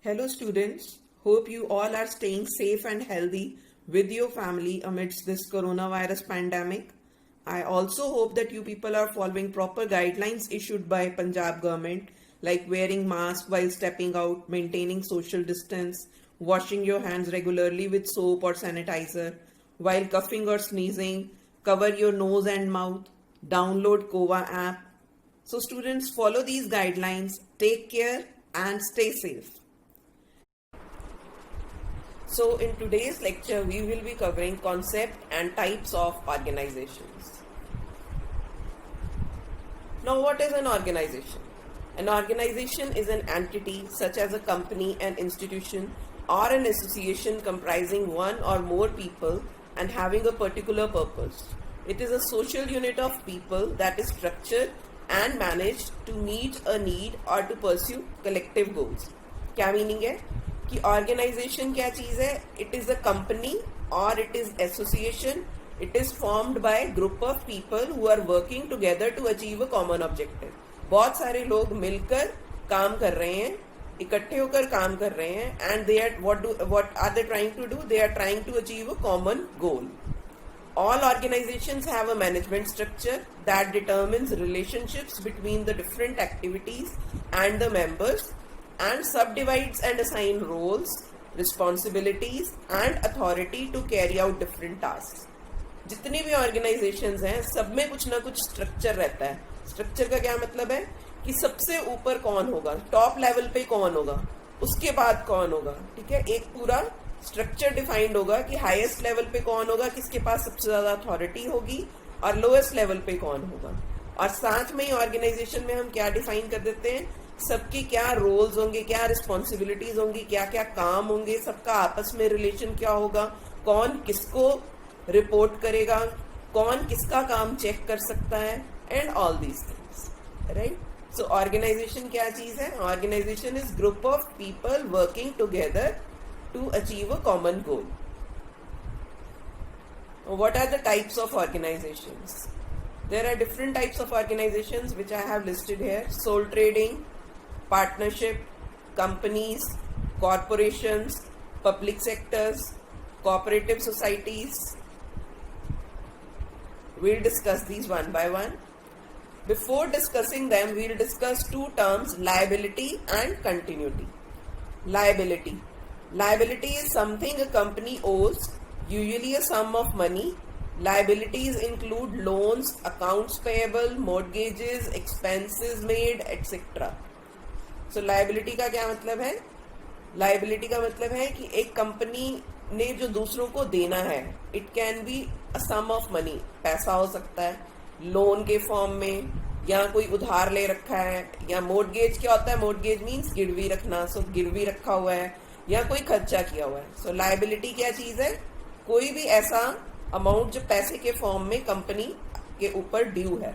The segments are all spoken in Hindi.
Hello, students. Hope you all are staying safe and healthy with your family amidst this coronavirus pandemic. I also hope that you people are following proper guidelines issued by Punjab government, like wearing mask while stepping out, maintaining social distance, washing your hands regularly with soap or sanitizer, while coughing or sneezing, cover your nose and mouth, download COVA app. So, students, follow these guidelines, take care, and stay safe. So in today's lecture, we will be covering concept and types of organizations. Now, what is an organization? An organization is an entity such as a company, an institution, or an association comprising one or more people and having a particular purpose. It is a social unit of people that is structured and managed to meet a need or to pursue collective goals. क्या मीनिंग है कि ऑर्गेनाइजेशन क्या चीज है? इट इज अ कंपनी और it is association. It is formed by group of people who are working together to achieve a common objective. बहुत सारे लोग मिलकर काम कर रहे हैं, इकट्ठे होकर काम कर रहे हैं, and they are what are they trying to do? They are trying to achieve a common goal. All organizations have a management structure that determines relationships between the different activities and the members and subdivides and assign roles, responsibilities and authority to carry out different tasks. जितनी भी organizations हैं सब में कुछ ना कुछ structure रहता है. Structure का क्या मतलब है कि सबसे ऊपर कौन होगा, टॉप लेवल पे कौन होगा, उसके बाद कौन होगा. ठीक है, एक पूरा स्ट्रक्चर डिफाइंड होगा कि हाईएस्ट लेवल पे कौन होगा, किसके पास सबसे ज्यादा अथॉरिटी होगी, और लोएस्ट लेवल पे कौन होगा. और साथ में ही ऑर्गेनाइजेशन में हम क्या डिफाइन कर देते हैं, सबकी क्या रोल्स होंगे, क्या रिस्पॉन्सिबिलिटीज होंगी, क्या क्या काम होंगे, सबका आपस में रिलेशन क्या होगा, कौन किसको रिपोर्ट करेगा, कौन किसका काम चेक कर सकता है, and all these things. Right. So organization क्या चीज है? Organization is group of people working together to achieve a common goal. What are the types of organizations? There are different types of organizations which I have listed here: sole trading, partnership, companies, corporations, public sectors, cooperative societies. We'll discuss these one by one. Before discussing them, we'll discuss two terms: liability and continuity. Liability. Liability is something a company owes, usually a sum of money. Liabilities include loans, accounts payable, mortgages, expenses made, etc. So liability का क्या मतलब है? Liability का मतलब है कि एक कंपनी ने जो दूसरों को देना है, it can be a sum of money. पैसा हो सकता है लोन के फॉर्म में, या कोई उधार ले रखा है, या मोर्टगेज क्या होता है? मोर्टगेज मीन्स गिरवी रखना. सो गिरवी रखा हुआ है या कोई खर्चा किया हुआ है. सो लायबिलिटी क्या चीज है? कोई भी ऐसा अमाउंट जो पैसे के फॉर्म में कंपनी के ऊपर ड्यू है.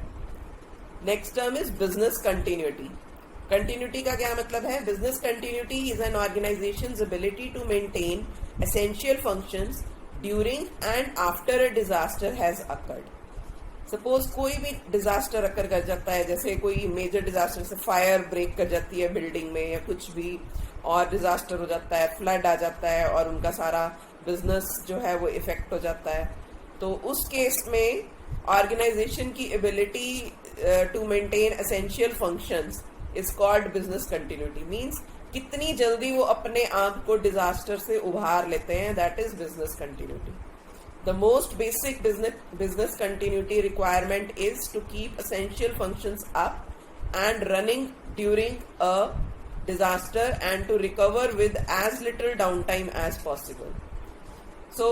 Next term is business continuity. Continuity का क्या मतलब है? Business continuity is an organization's ability to maintain essential functions during and after a disaster has occurred. Suppose कोई भी डिजास्टर अकर कर जाता है, जैसे कोई मेजर डिजास्टर से फायर ब्रेक कर जाती है बिल्डिंग में, या कुछ भी और डिजास्टर हो जाता है, फ्लड आ जाता है और उनका सारा बिजनेस जो है वो इफेक्ट हो जाता है. तो उस केस में ऑर्गेनाइजेशन की ability to maintain essential functions is called business continuity. Means कितनी जल्दी वो अपने आप को डिजास्टर से उभार लेते हैं, that is business continuity. The most basic business continuity requirement is to keep essential functions up and running during a disaster and to recover with as little downtime as possible. So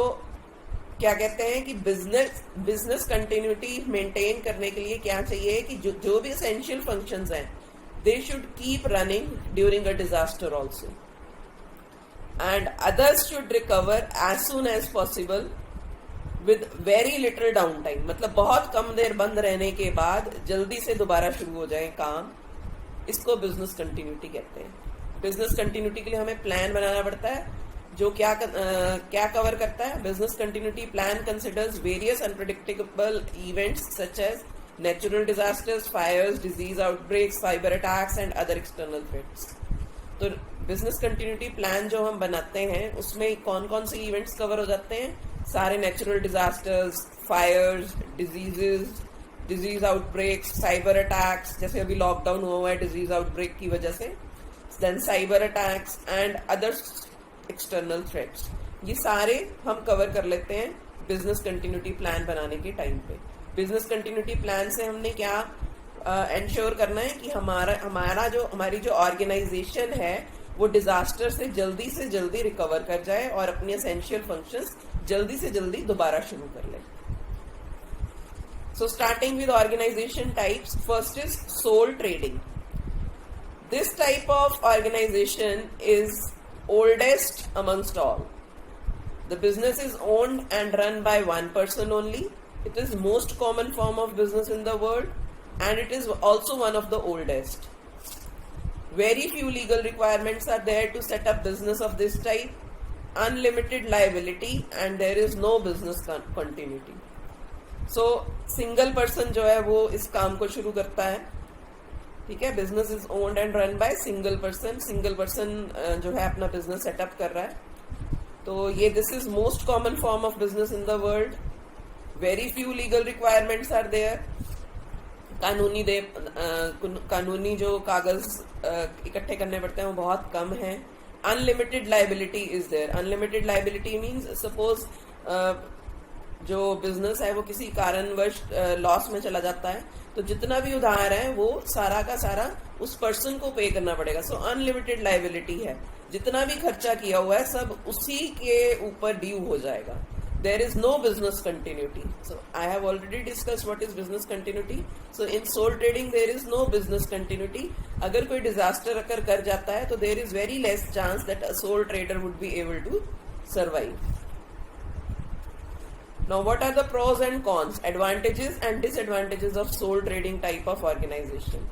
क्या कहते हैं कि बिजनेस कंटिन्यूटी मेंटेन करने के लिए क्या चाहिए कि जो भी essential functions हैं, they should keep running during a disaster also, and others should recover as soon as possible with very little down time. मतलब बहुत कम देर बंद रहने के बाद जल्दी से दोबारा शुरू हो जाए काम. इसको बिजनेस कंटिन्यूटी कहते हैं. बिजनेस कंटिन्यूटी के लिए हमें प्लान बनाना पड़ता है जो क्या कवर करता है. Business continuity plan considers various unpredictable events such as natural disasters, fires, disease outbreaks, cyber attacks and other external threats. तो बिजनेस कंटिन्यूटी प्लान जो हम बनाते हैं उसमें कौन कौन से इवेंट्स कवर हो जाते हैं? सारे natural disasters, fires, disease outbreaks, cyber attacks, जैसे अभी लॉकडाउन हुआ है डिजीज आउटब्रेक की वजह से, then cyber attacks and other external threats, ये सारे हम कवर कर लेते हैं बिजनेस कंटिन्यूटी प्लान बनाने के टाइम पे। बिजनेस कंटिन्यूटी प्लान से हमने क्या एंश्योर करना है कि हमारी जो ऑर्गेनाइजेशन है वो डिजास्टर से जल्दी रिकवर कर जाए और अपने एसेंशियल फंक्शंस जल्दी से जल्दी दोबारा शुरू कर ले। So starting with organization types, first is sole trading. This type of organization is oldest amongst all. The business is owned and run by one person only. It is most common form of business in the world and it is also one of the oldest. Very few legal requirements are there to set up business of this type. Unlimited liability and there is no business continuity. So single person जो है वो इस काम को शुरू करता है, ठीक है। Business is owned and run by single person जो है अपना बिजनेस सेटअप कर रहा है। तो ये this is most common form of business in the world. Very few legal requirements are there. कानूनी जो कागज इकट्ठे करने पड़ते हैं वो बहुत कम है। Unlimited liability is there. Unlimited liability means suppose जो बिजनेस है वो किसी कारणवश लॉस में चला जाता है तो जितना भी उधार है वो सारा का सारा उस पर्सन को पे करना पड़ेगा। सो अनलिमिटेड लाइबिलिटी है, जितना भी खर्चा किया हुआ है सब उसी के ऊपर ड्यू हो जाएगा। There is no business continuity. So I have already discuss what is business continuity. So in sole trading there is no business continuity. अगर कोई डिजास्टर अकर कर जाता है तो there is very less chance that a sole trader would be able to survive. Now, what are the pros and cons, advantages and disadvantages of sole trading type of organization?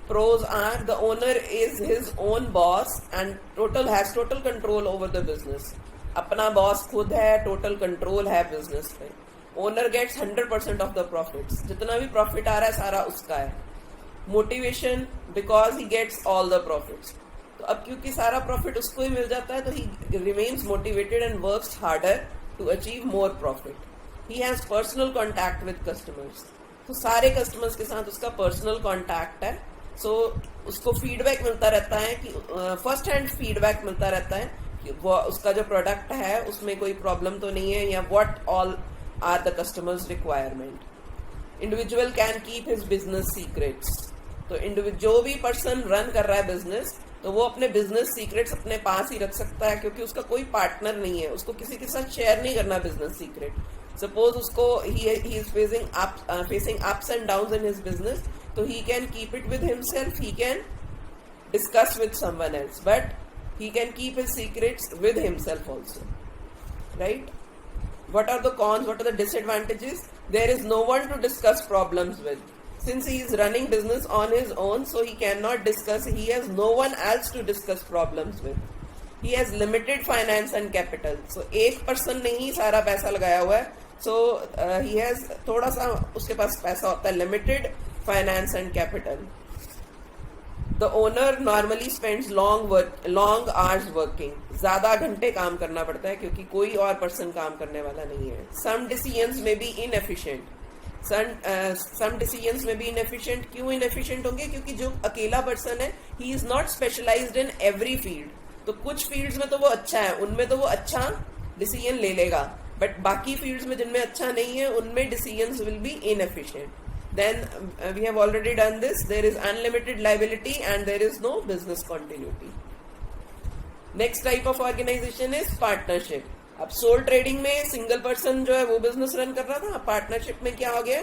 Pros are the owner is his own boss and has total control over the business. अपना boss खुद है, total control है business पे। Owner gets 100% of the profits. जितना भी profit आ रहा है सारा उसका है। Motivation because he gets all the profits. तो अब क्योंकि सारा profit उसको ही मिल जाता है तो he remains motivated and works harder to achieve more profit. He has personal contact with customers. तो सारे customers के साथ उसका personal contact है। So उसको feedback मिलता रहता है कि first hand feedback मिलता रहता है कि वो उसका जो product है उसमें कोई problem तो नहीं है या what all are the customers requirement. Individual can keep his business secrets. तो जो भी person run कर रहा है business तो वो अपने business secrets अपने पास ही रख सकता है क्योंकि उसका कोई partner नहीं है, उसको किसी के साथ share नहीं करना business secret. Suppose उसको he is facing ups and downs in his business, so he can keep it with himself. He can discuss with someone else, but he can keep his secrets with himself also, right? What are the cons? What are the disadvantages? There is no one to discuss problems with. Since he is running business on his own, so he cannot discuss. He has no one else to discuss problems with. He has limited finance and capital. So एक person ने ही सारा पैसा लगाया हुआ है. So he has थोड़ा सा उसके पास पैसा होता है, limited finance and capital. The owner normally spends long hours working. ज़्यादा घंटे काम करना पड़ता है क्योंकि कोई और person काम करने वाला नहीं है. Some decisions may be inefficient. Some decisions may be inefficient. क्यों inefficient होंगे? क्योंकि जो अकेला person है, he is not specialized in every field. तो कुछ फील्ड्स में तो वो अच्छा है, उनमें तो वो अच्छा डिसीजन ले लेगा, बट बाकी फील्ड्स में जिनमें अच्छा नहीं है उनमें decisions will be inefficient. Then we have already done this. There is unlimited liability and there is no business continuity. Next type of organization is partnership. अब सोल ट्रेडिंग में सिंगल पर्सन जो है वो बिजनेस रन कर रहा था. पार्टनरशिप में क्या हो गया,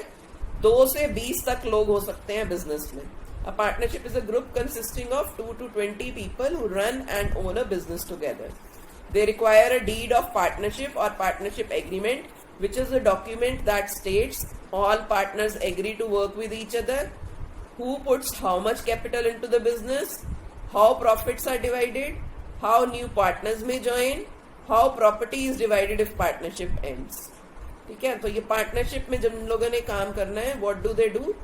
2 से 20 तक लोग हो सकते हैं बिजनेस में. A partnership is a group consisting of 2 to 20 people who run and own a business together. They require a deed of partnership or partnership agreement, which is a document that states all partners agree to work with each other, who puts how much capital into the business, how profits are divided, how new partners may join, how property is divided if partnership ends. ठीक है, तो ये पार्टनरशिप में जिन लोगों ने काम करना है, what do they do?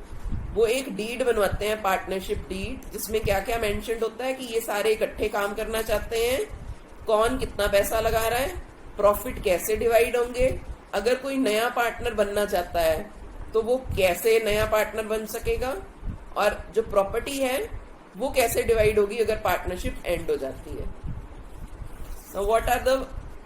वो एक डीड बनवाते हैं, पार्टनरशिप डीड, जिसमें क्या क्या मेंशन्ड होता है कि ये सारे इकट्ठे काम करना चाहते हैं, कौन कितना पैसा लगा रहा है, प्रॉफिट कैसे डिवाइड होंगे, अगर कोई नया पार्टनर बनना चाहता है तो वो कैसे नया पार्टनर बन सकेगा, और जो प्रॉपर्टी है वो कैसे डिवाइड होगी अगर पार्टनरशिप एंड हो जाती है. So what are the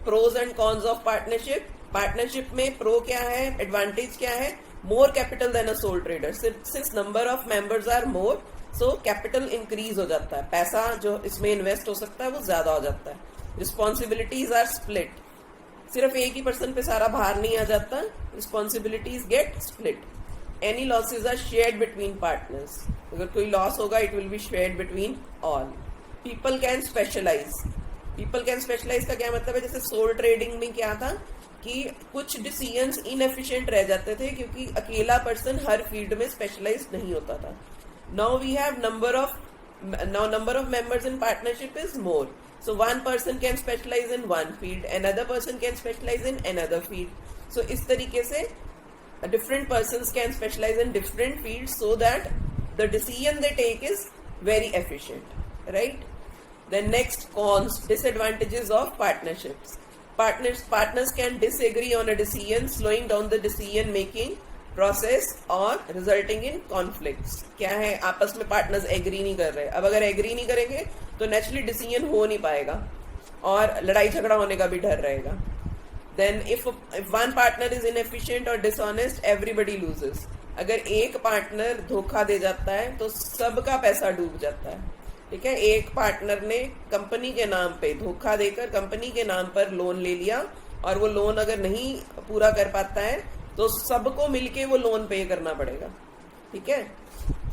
pros and cons of partnership. Partnership में प्रो क्या है, एडवांटेज क्या है, more capital than a sole trader. Since number of members are more, so capital increase हो जाता है, पैसा जो इसमें इन्वेस्ट हो सकता है वो ज्यादा हो जाता है. रिस्पॉन्सिबिलिटीज आर स्प्लिट, सिर्फ एक ही पर्सन पे सारा भार नहीं आ जाता, responsibilities get split. Any losses are shared between partners, अगर कोई लॉस होगा it will be shared between all. People can specialize. People can specialize का क्या मतलब है, जैसे सोल ट्रेडिंग में क्या था कि कुछ डिसीजंस इनएफिशिएंट रह जाते थे क्योंकि अकेला पर्सन हर फील्ड में स्पेशलाइज नहीं होता था. Now we have number of members in partnership is more. So one person can specialize in one field, another person can specialize in another field. So इस तरीके से different persons can specialize in different fields so that the decision they take is very efficient, right? Then next, cons, disadvantages of partnerships. Partners can disagree on a decision, slowing down the decision making process और रिजल्टिंग इन कॉन्फ्लिक्ट्स. क्या है, आपस में पार्टनर्स एग्री नहीं कर रहे. अब अगर एग्री नहीं करेंगे तो नेचुरली डिसीजन हो नहीं पाएगा और लड़ाई झगड़ा होने का भी डर रहेगा. Then if one partner is inefficient और डिसऑनेस्ट, एवरीबडी लूजेस. अगर एक पार्टनर धोखा दे जाता है तो सबका पैसा डूब जाता है. ठीक है, एक पार्टनर ने कंपनी के नाम पे धोखा देकर कंपनी के नाम पर लोन ले लिया और वो लोन अगर नहीं पूरा कर पाता है तो सबको मिलके वो लोन पे करना पड़ेगा. ठीक है,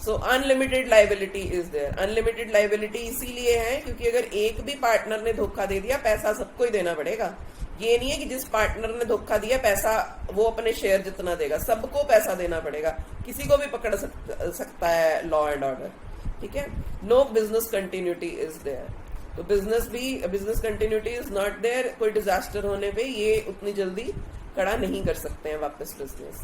so unlimited liability is there. Unlimited liability इसीलिए है क्योंकि अगर एक भी पार्टनर ने धोखा दे दिया पैसा सबको ही देना पड़ेगा. ये नहीं है कि जिस पार्टनर ने धोखा दिया पैसा वो अपने शेयर जितना देगा, सबको पैसा देना पड़ेगा. किसी को भी पकड़ सकता है लॉ एंड ऑर्डर. ठीक है, no business continuity is there. तो business continuity is not there. कोई डिजास्टर होने पे ये उतनी जल्दी खड़ा नहीं कर सकते हैं वापस business.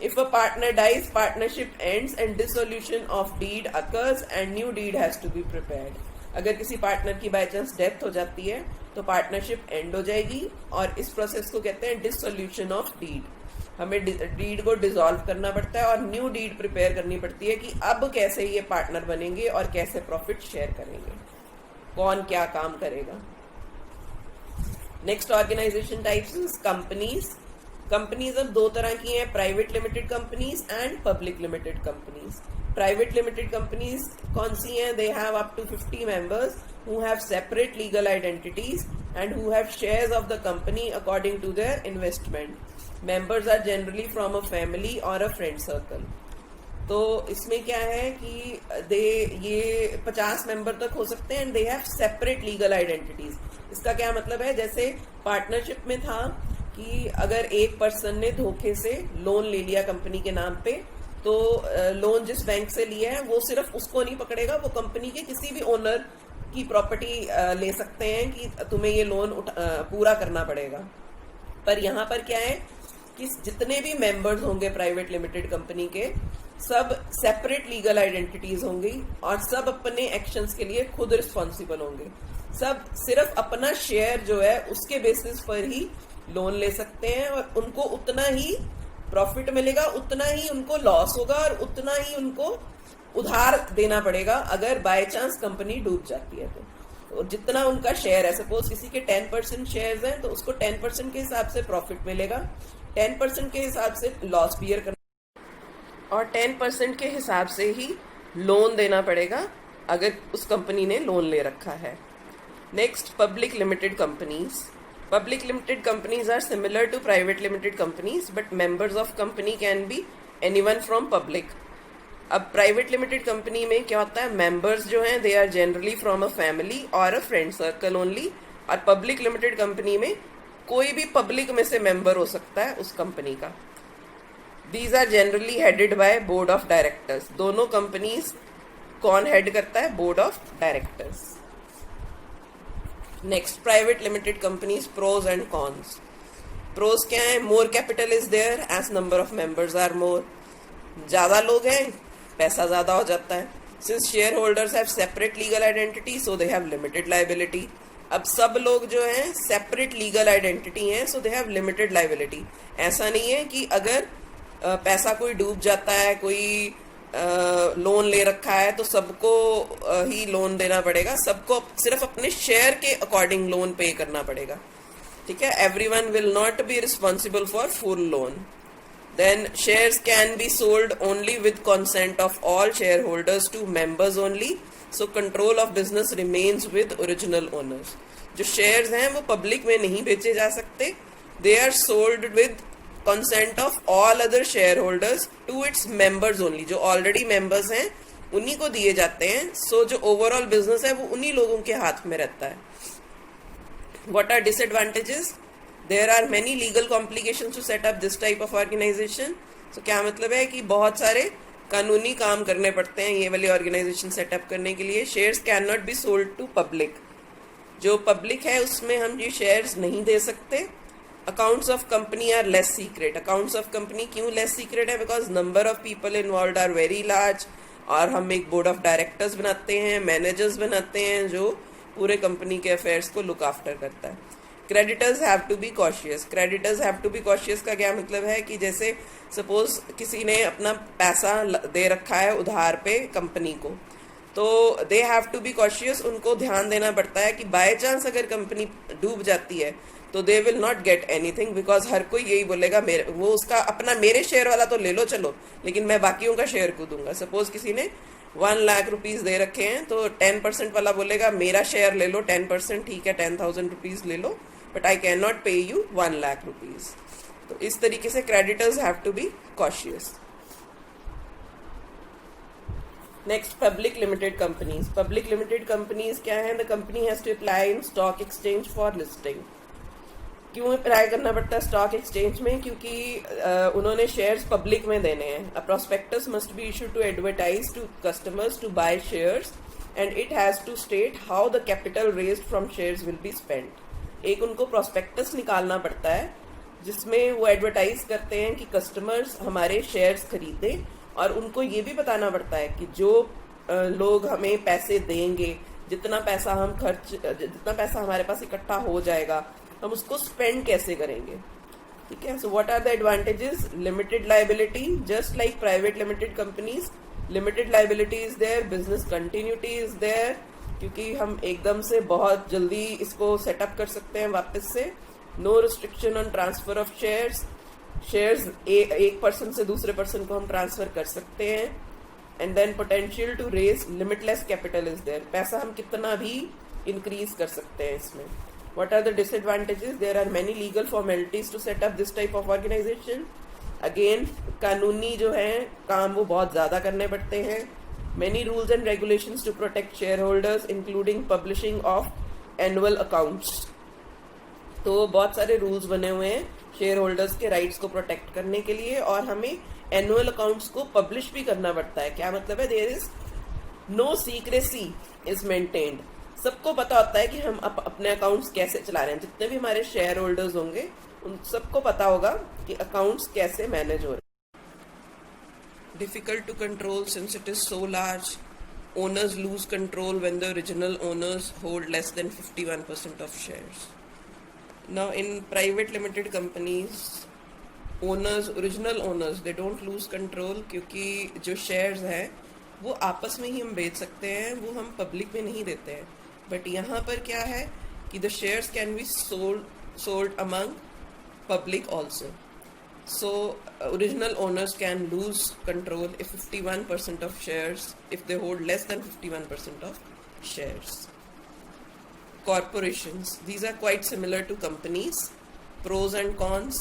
If a partner dies, partnership ends and dissolution of deed occurs and new deed has to be prepared. अगर किसी पार्टनर की बाय चांस डेथ हो जाती है तो पार्टनरशिप एंड हो जाएगी और इस प्रोसेस को कहते हैं डिसोल्यूशन ऑफ डीड. हमें डीड को डिसॉल्व करना पड़ता है और न्यू डीड प्रिपेयर करनी पड़ती है कि अब कैसे ये पार्टनर बनेंगे और कैसे प्रॉफिट शेयर करेंगे, कौन क्या काम करेगा. Next, organization types. Companies. Companies अब दो तरह की हैं, private limited companies and public limited companies. Private limited companies कौन सी हैं? They have up to 50 members who have separate legal identities and who have shares of the company according to their investment. Members are generally from a family or a friend circle. तो इसमें क्या है कि ये 50 मेंबर तक हो सकते हैं and they have separate legal identities. इसका क्या मतलब है, जैसे पार्टनरशिप में था कि अगर एक पर्सन ने धोखे से लोन ले लिया कंपनी के नाम पे तो लोन जिस बैंक से लिया है वो सिर्फ उसको नहीं पकड़ेगा, वो कंपनी के किसी भी ओनर की प्रॉपर्टी ले सकते हैं कि तुम्हें ये लोन पूरा करना पड़ेगा. पर यहाँ पर क्या है कि जितने भी मेंबर्स होंगे प्राइवेट लिमिटेड कंपनी के सब सेपरेट लीगल आइडेंटिटीज होंगी और सब अपने एक्शंस के लिए खुद रिस्पॉन्सिबल होंगे. सब सिर्फ अपना शेयर जो है उसके बेसिस पर ही लोन ले सकते हैं और उनको उतना ही प्रॉफिट मिलेगा, उतना ही उनको लॉस होगा और उतना ही उनको उधार देना पड़ेगा अगर बाय चांस कंपनी डूब जाती है. तो जितना उनका शेयर है, सपोज किसी के 10% शेयर्स हैं तो उसको 10% के हिसाब से प्रॉफिट मिलेगा, 10% के हिसाब से लॉस बियर करना और 10% के हिसाब से ही लोन देना पड़ेगा अगर उस कंपनी ने लोन ले रखा है. Next, public limited companies. Public limited companies are similar to private limited companies, but members of company can be anyone from public. अब प्राइवेट लिमिटेड कंपनी में क्या होता है, मेंबर्स जो हैं they are generally from a family और अ फ्रेंड सर्कल ओनली. और पब्लिक लिमिटेड कंपनी में कोई भी पब्लिक में से मेंबर हो सकता है उस कंपनी का. These are generally headed by board of directors. दोनों कंपनीज कौन हेड करता है? Board of directors. Next, private limited companies, pros and cons. Pros क्या है? More capital is there as number of members are more. ज्यादा लोग हैं पैसा ज़्यादा हो जाता है। Since shareholders have separate legal identity so they have limited liability. अब सब लोग जो हैं सेपरेट लीगल आइडेंटिटी हैं, सो दे हैव लिमिटेड लाइबिलिटी। ऐसा नहीं है कि अगर पैसा कोई डूब जाता है, कोई लोन ले रखा है तो सबको ही लोन देना पड़ेगा, सबको सिर्फ अपने शेयर के अकॉर्डिंग लोन पे करना पड़ेगा। ठीक है, everyone will not be responsible for full loan. Then shares can be sold only with consent of all shareholders to members only. So control of business remains with original owners. जो shares हैं वो public में नहीं बेचे जा सकते. They are sold with consent of all other shareholders to its members only. जो already members हैं उन्हीं को दिए जाते हैं. So जो overall business है वो उन्हीं लोगों के हाथ में रहता है. What are disadvantages? There are many legal complications to set up this type of organization. So क्या मतलब है कि बहुत सारे कानूनी काम करने पड़ते हैं ये वाली ऑर्गेनाइजेशन सेटअप करने के लिए. Shares can not be sold to public. जो पब्लिक है उसमें हम ये शेयर्स नहीं दे सकते. Accounts of company are less secret. Accounts of company क्यों लेस सीक्रेट है? Because number of people involve are very large. और हम एक बोर्ड ऑफ डायरेक्टर्स बनाते हैं, मैनेजर्स बनाते हैं जो पूरे कंपनी के अफेयर्स को लुक आफ्टर करता है. Creditors have to be cautious. Creditors have to be cautious का क्या मतलब है कि जैसे सपोज किसी ने अपना पैसा दे रखा है उधार पे कंपनी को, तो they have to be cautious. उनको ध्यान देना पड़ता है कि बाय चांस अगर कंपनी डूब जाती है तो they will not get anything, because हर कोई यही बोलेगा मेरे वो उसका अपना मेरे शेयर वाला तो ले लो चलो, लेकिन मैं बाकियों का शेयर को दूंगा. सपोज किसी ने 1 लाख रुपीज दे रखे हैं तो 10% वाला बोलेगा मेरा शेयर ले लो 10%, ठीक है 10,000 रुपीज ले लो, but I can not pay you 1 lakh rupees. तो इस तरीके से creditors have to be cautious. Next, public limited companies. Public limited companies क्या है? The company has to apply in stock exchange for listing. क्यों अप्लाई करना पड़ता है स्टॉक एक्सचेंज में? क्योंकि उन्होंने शेयर्स पब्लिक में देने हैं. A prospectus must be issued to advertise to customers to buy shares and it has to state how the capital raised from shares will be spent. एक उनको प्रोस्पेक्टस निकालना पड़ता है जिसमें वो एडवर्टाइज करते हैं कि कस्टमर्स हमारे शेयर्स खरीदें, और उनको ये भी बताना पड़ता है कि जो लोग हमें पैसे देंगे, जितना पैसा हमारे पास इकट्ठा हो जाएगा हम उसको स्पेंड कैसे करेंगे. ठीक है. So what are the advantages? Limited liability, just like private limited companies. Limited liability is there, business continuity is there, क्योंकि हम एकदम से बहुत जल्दी इसको सेटअप कर सकते हैं वापस से. No restriction on transfer of shares एक पर्सन से दूसरे पर्सन को हम ट्रांसफर कर सकते हैं. And then potential to raise limitless capital is there. पैसा हम कितना भी इंक्रीज कर सकते हैं इसमें. What are the disadvantages? There are many legal formalities to set up this type of organization. Again, कानूनी जो है काम वो बहुत ज़्यादा करने पड़ते हैं. Many rules and regulations to protect shareholders, including publishing of annual accounts. तो बहुत सारे rules बने हुए हैं शेयर होल्डर्स के राइट्स को प्रोटेक्ट करने के लिए, और हमें एनुअल अकाउंट्स को पब्लिश भी करना पड़ता है. क्या मतलब है? There is no secrecy is maintained. सबको पता होता है कि हम अपने अकाउंट्स कैसे चला रहे हैं. जितने भी हमारे शेयर होल्डर्स होंगे उन सबको पता होगा कि अकाउंट्स कैसे मैनेज हो रहे हैं. Difficult to control since it is so large. Owners lose control when the original owners hold less than 51% of shares. Now in private limited companies original owners they don't lose control, क्योंकि जो शेयर्स हैं वो आपस में ही हम बेच सकते हैं, वो हम पब्लिक में नहीं देते हैं. बट यहाँ पर क्या है कि the shares can be sold among public also. So original owners can lose control if 51% of shares, if they hold less than 51% of shares. Corporations, these are quite similar to companies. Pros and cons.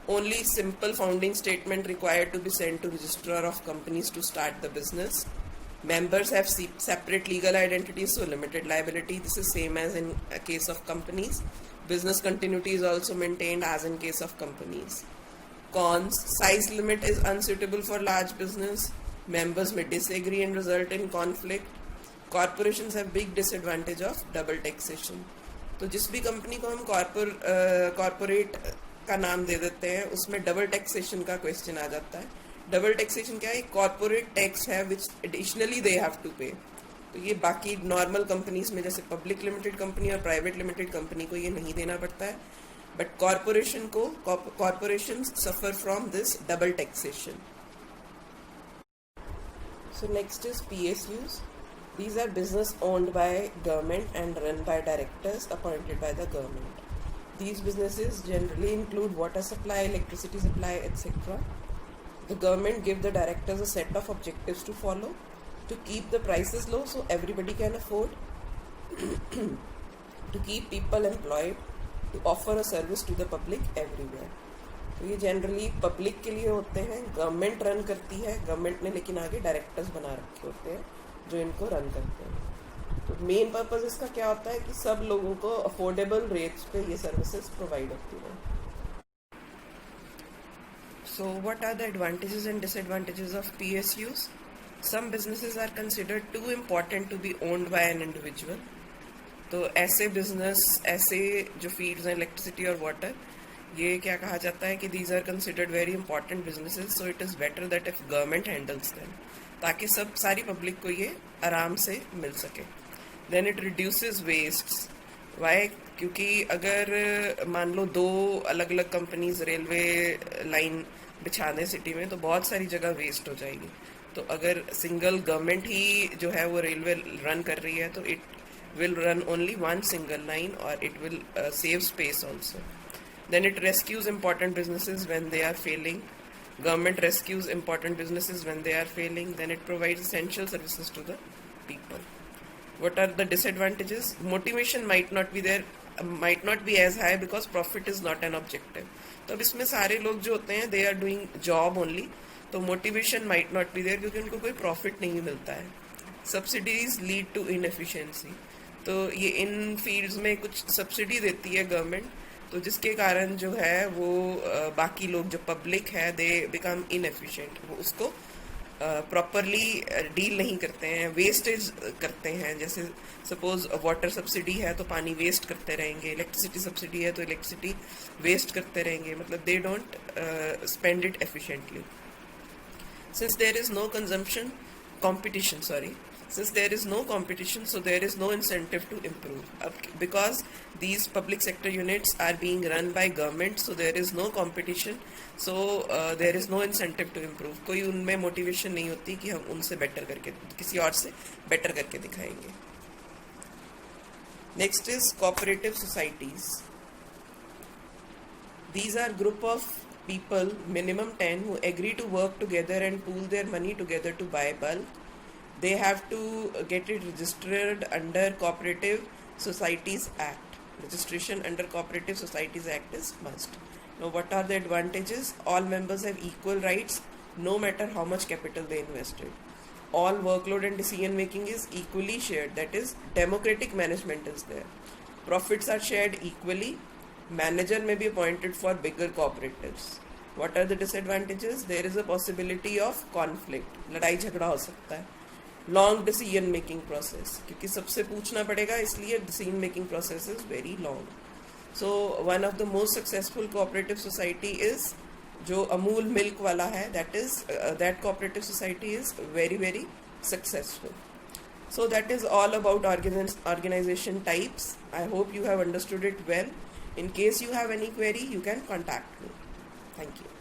Only simple founding statement required to be sent to registrar of companies to start the business. Members have separate legal identities, so limited liability. This is same as in a case of companies. Business continuity is also maintained as in case of companies. Cons: size limit is unsuitable for large business. Members may disagree and result in conflict. Corporations have big disadvantage of double taxation. तो जिस भी कंपनी को हम कॉर्पोरेट का नाम दे देते हैं उसमें डबल टैक्सेशन का क्वेश्चन आ जाता है. डबल टैक्सेशन क्या है? कॉर्पोरेट टैक्स है विच एडिशनली दे हैव टू पे। तो ये बाकी नॉर्मल कंपनीज में जैसे पब्लिक लिमिटेड कंपनी और प्राइवेट लिमिटेड कंपनी को ये नहीं देना पड़ता है, but corporation suffer from this double taxation. So next is PSUs. These are business owned by government and run by directors appointed by the government. These businesses generally include water supply, electricity supply, etc. The government give the directors a set of objectives to follow to keep the prices low so everybody can afford, to keep people employed, to offer a service to the public everywhere. तो ये जनरली पब्लिक के लिए होते हैं, गवर्नमेंट रन करती है, गवर्नमेंट ने लेकिन आगे डायरेक्टर्स बना रखे होते हैं जो इनको रन करते हैं। तो मेन पर्पस इसका क्या होता है कि सब लोगों को अफोर्डेबल रेट्स पे ये सर्विसेज प्रोवाइड होती हैं। So what are the advantages and disadvantages of PSUs? Some businesses are considered too important to be owned by an individual. तो ऐसे बिजनेस, ऐसे जो फील्ड्स हैं इलेक्ट्रिसिटी और वाटर, ये क्या कहा जाता है कि these are considered very important businesses, so it is better that if government handles them, ताकि सारी पब्लिक को ये आराम से मिल सके। Then it reduces wastes. Why? क्योंकि अगर मान लो 2 अलग अलग कंपनीज रेलवे लाइन बिछा दें सिटी में तो बहुत सारी जगह वेस्ट हो जाएगी। तो अगर सिंगल गवर्नमेंट ही जो है वो रेलवे रन कर रही है तो it will run only one single line और it will save space also. Then it rescues important businesses when they are failing. Government rescues important businesses when they are failing. Then it provides essential services to the people. What are the disadvantages? Motivation might not be there, might not be as high because profit is not an objective. तो अब इसमें सारे लोग जो होते हैं they are doing job only, तो motivation might not be there क्योंकि उनको कोई profit नहीं मिलता है। Subsidies lead to inefficiency. तो ये इन फील्ड्स में कुछ सब्सिडी देती है गवर्नमेंट, तो जिसके कारण जो है वो बाकी लोग जो पब्लिक है दे बिकम इनएफिशिएंट, वो उसको प्रॉपरली डील नहीं करते हैं, वेस्टेज करते हैं। जैसे सपोज वाटर सब्सिडी है तो पानी वेस्ट करते रहेंगे, इलेक्ट्रिसिटी सब्सिडी है तो इलेक्ट्रिसिटी वेस्ट करते रहेंगे, मतलब they don't spend it efficiently. Since there is no consumption competition, since there is no competition, so there is no incentive to improve. Because these public sector units are being run by government, so there is no competition, so there is no incentive to improve. कोई उनमें मोटिवेशन नहीं होती कि हम उनसे बेटर करके, किसी और से बेटर करके दिखाएंगे। Next is cooperative societies. These are group of people, minimum 10, who agree to work together and pool their money together to buy bulk. They have to get it registered under Cooperative Societies Act. Registration under Cooperative Societies Act is must. Now, what are the advantages? All members have equal rights, no matter how much capital they invested. All workload and decision making is equally shared. That is, democratic management is there. Profits are shared equally. Manager may be appointed for bigger cooperatives. What are the disadvantages? There is a possibility of conflict. लड़ाई झगड़ा हो सकता है. Long decision making process, क्योंकि सबसे पूछना पड़ेगा, इसलिए decision making process is very long. So one of the most successful cooperative society is जो अमूल मिल्क वाला है, that cooperative society is very very successful. So that is all about organization types. I hope you have understood it well. In case you have any query, you can contact me. Thank you.